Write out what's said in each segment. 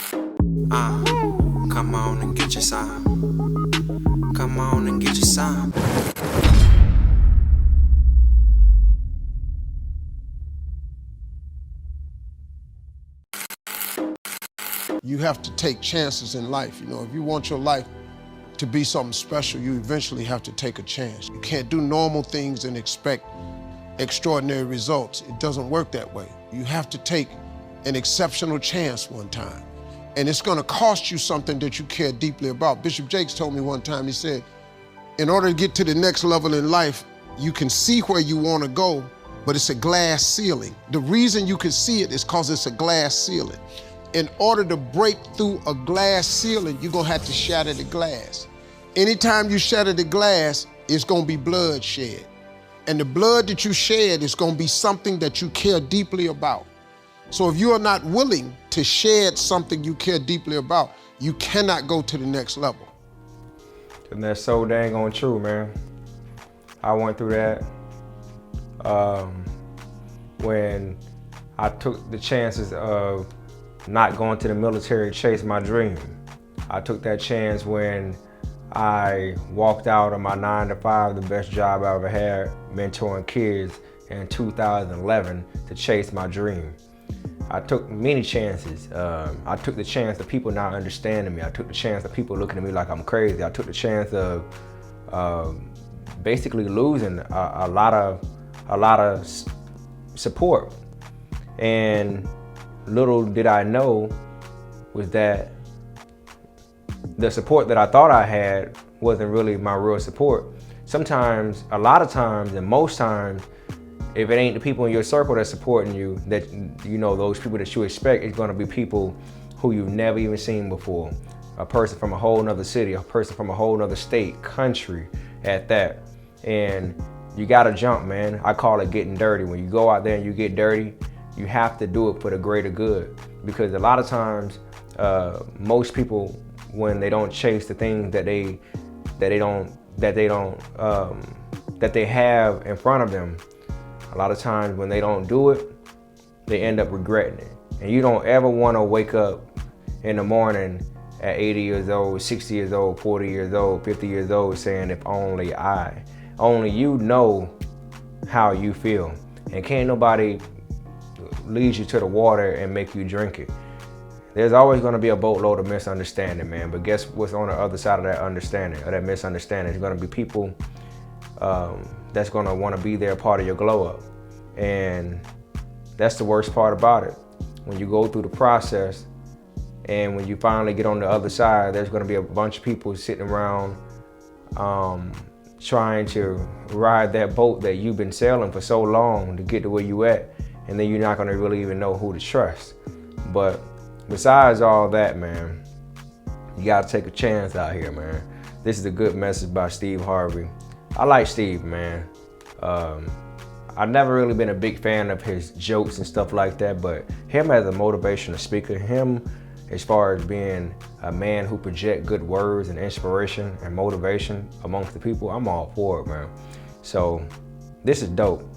Come on and get your some. Come on and get your some. You have to take chances in life. You know, if you want your life to be something special, you eventually have to take a chance. You can't do normal things and expect extraordinary results. It doesn't work that way. You have to take an exceptional chance one time. And it's gonna cost you something that you care deeply about. Bishop Jakes told me one time, he said, in order to get to the next level in life, you can see where you wanna go, but it's a glass ceiling. The reason you can see it is because it's a glass ceiling. In order to break through a glass ceiling, you're gonna have to shatter the glass. Anytime you shatter the glass, it's gonna be blood shed. And the blood that you shed is gonna be something that you care deeply about. So if you are not willing to shed something you care deeply about, you cannot go to the next level. And that's so dang on true, man. I went through that when I took the chances of not going to the military to chase my dream. I took that chance when I walked out of my 9-to-5, the best job I ever had, mentoring kids in 2011 to chase my dream. I took many chances. I took the chance of people not understanding me. I took the chance of people looking at me like I'm crazy. I took the chance of basically losing a lot of support. And little did I know was that the support that I thought I had wasn't really my real support. Sometimes, a lot of times, and most times, if it ain't the people in your circle that's supporting you, that you know, those people that you expect, is gonna be people who you've never even seen before. A person from a whole nother city, a person from a whole nother state, country at that. And you gotta jump, man. I call it getting dirty. When you go out there and you get dirty, you have to do it for the greater good. Because a lot of times, most people, when they don't chase the things that they have in front of them, a lot of times when they don't do it, they end up regretting it. And you don't ever want to wake up in the morning at 80 years old, 60 years old, 40 years old, 50 years old saying, if only I. Only you know how you feel. And can't nobody lead you to the water and make you drink it. There's always going to be a boatload of misunderstanding, man. But guess what's on the other side of that understanding, or that misunderstanding? There's going to be people that's going to want to be there, part of your glow up. And that's the worst part about it. When you go through the process and when you finally get on the other side, there's going to be a bunch of people sitting around trying to ride that boat that you've been sailing for so long to get to where you at. And then you're not going to really even know who to trust. But besides all that, man, you got to take a chance out here, man. This is a good message by Steve Harvey. I like Steve, man. I've never really been a big fan of his jokes and stuff like that, but him as a motivational speaker, him as far as being a man who projects good words and inspiration and motivation amongst the people, I'm all for it, man. So this is dope.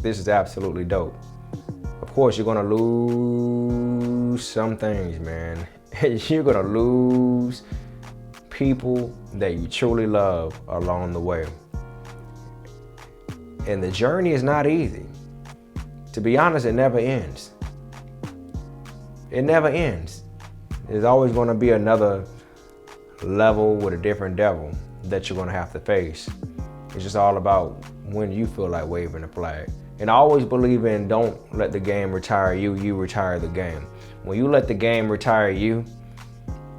This is absolutely dope. Of course, you're gonna lose some things, man. You're gonna lose people that you truly love along the way. And the journey is not easy. To be honest, it never ends. It never ends. There's always gonna be another level with a different devil that you're gonna have to face. It's just all about when you feel like waving the flag. And I always believe in don't let the game retire you, you retire the game. When you let the game retire you,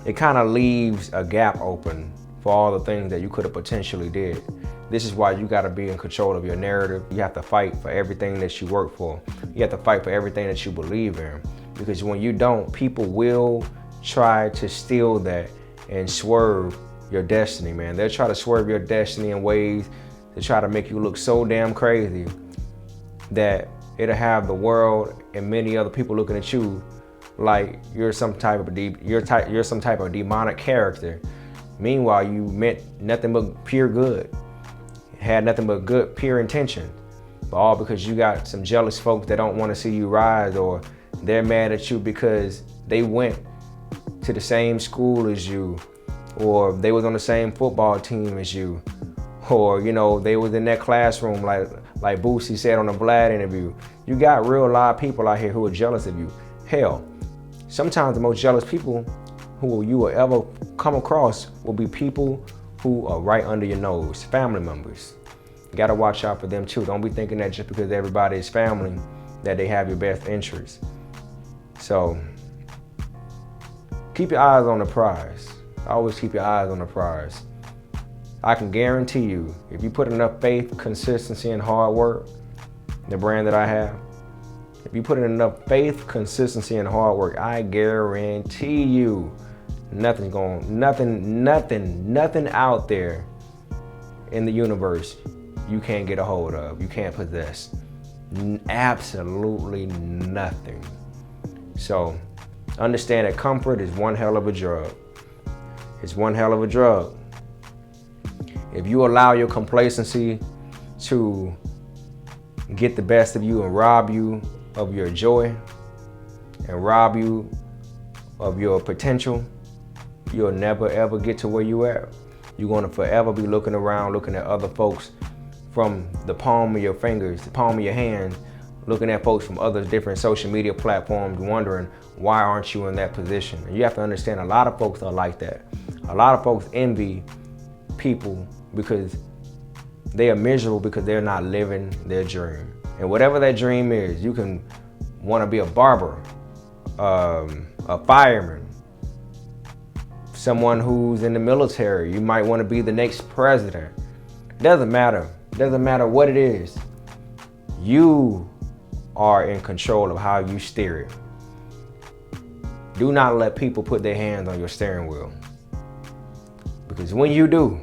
it kind of leaves a gap open for all the things that you could have potentially did. This is why you gotta be in control of your narrative. You have to fight for everything that you work for. You have to fight for everything that you believe in. Because when you don't, people will try to steal that and swerve your destiny, man. They'll try to swerve your destiny in ways to try to make you look so damn crazy that it'll have the world and many other people looking at you like you're some type of demonic character. Meanwhile, you meant nothing but pure good, had nothing but good, pure intention, but all because you got some jealous folks that don't want to see you rise, or they're mad at you because they went to the same school as you, or they was on the same football team as you, or they was in that classroom like Boosie said on the Vlad interview. You got real live people out here who are jealous of you. Hell, sometimes the most jealous people who you will ever come across will be people who are right under your nose, family members. You gotta watch out for them too. Don't be thinking that just because everybody is family that they have your best interests. So keep your eyes on the prize. Always keep your eyes on the prize. I can guarantee you, if you put enough faith, consistency, and hard work, the brand that I have, if you put in enough faith, consistency, and hard work, I guarantee you, nothing out there in the universe you can't get a hold of, you can't possess. Absolutely nothing. So understand that comfort is one hell of a drug. It's one hell of a drug. If you allow your complacency to get the best of you and rob you of your joy and rob you of your potential, you'll never ever get to where you at. You're gonna forever be looking around, looking at other folks from the palm of your fingers, the palm of your hand, looking at folks from other different social media platforms, wondering why aren't you in that position? And you have to understand, a lot of folks are like that. A lot of folks envy people because they are miserable because they're not living their dream. And whatever that dream is, you can want to be a barber, a fireman, someone who's in the military. You might want to be the next president. Doesn't matter. Doesn't matter what it is. You are in control of how you steer it. Do not let people put their hands on your steering wheel. Because when you do,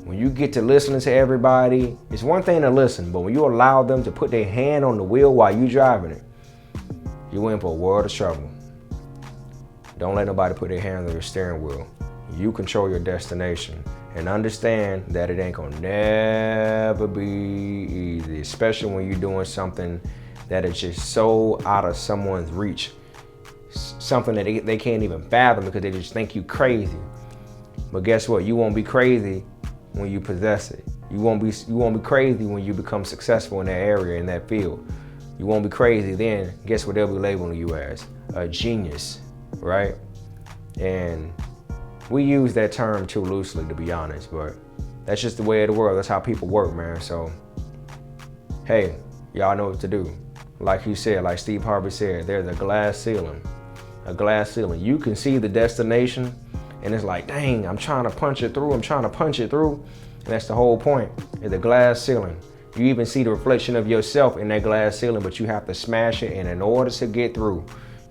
when you get to listening to everybody, it's one thing to listen, but when you allow them to put their hand on the wheel while you driving it, you in for a world of trouble. Don't let nobody put their hands on your steering wheel. You control your destination, and understand that it ain't gonna never be easy, especially when you're doing something that is just so out of someone's reach, something that they can't even fathom because they just think you crazy. But guess what? You won't be crazy when you possess it. You won't be crazy when you become successful in that area, in that field. You won't be crazy then. Guess what they'll be labeling you as? A genius, right? And we use that term too loosely, to be honest, but that's just the way of the world. That's how people work, man. So, hey, y'all know what to do. Like he said, like Steve Harvey said, there's a glass ceiling. A glass ceiling. You can see the destination, and it's like, dang, I'm trying to punch it through. And that's the whole point, is a glass ceiling. You even see the reflection of yourself in that glass ceiling, but you have to smash it, and in order to get through,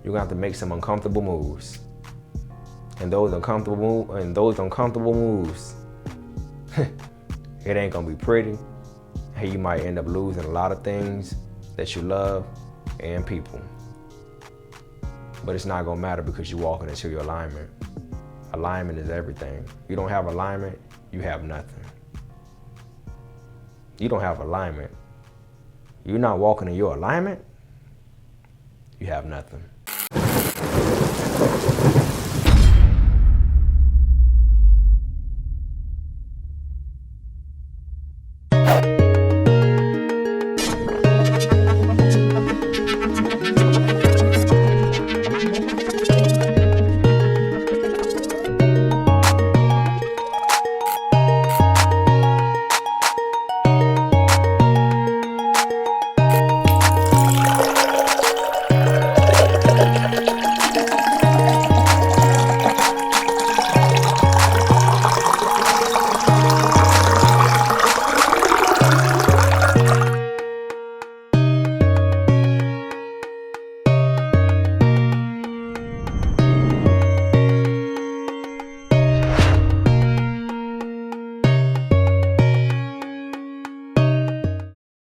you're gonna have to make some uncomfortable moves. And those uncomfortable moves, it ain't gonna be pretty. Hey, you might end up losing a lot of things that you love and people. But it's not gonna matter because you're walking into your alignment. Alignment is everything. You don't have alignment, you have nothing. You don't have alignment. You're not walking in your alignment, you have nothing.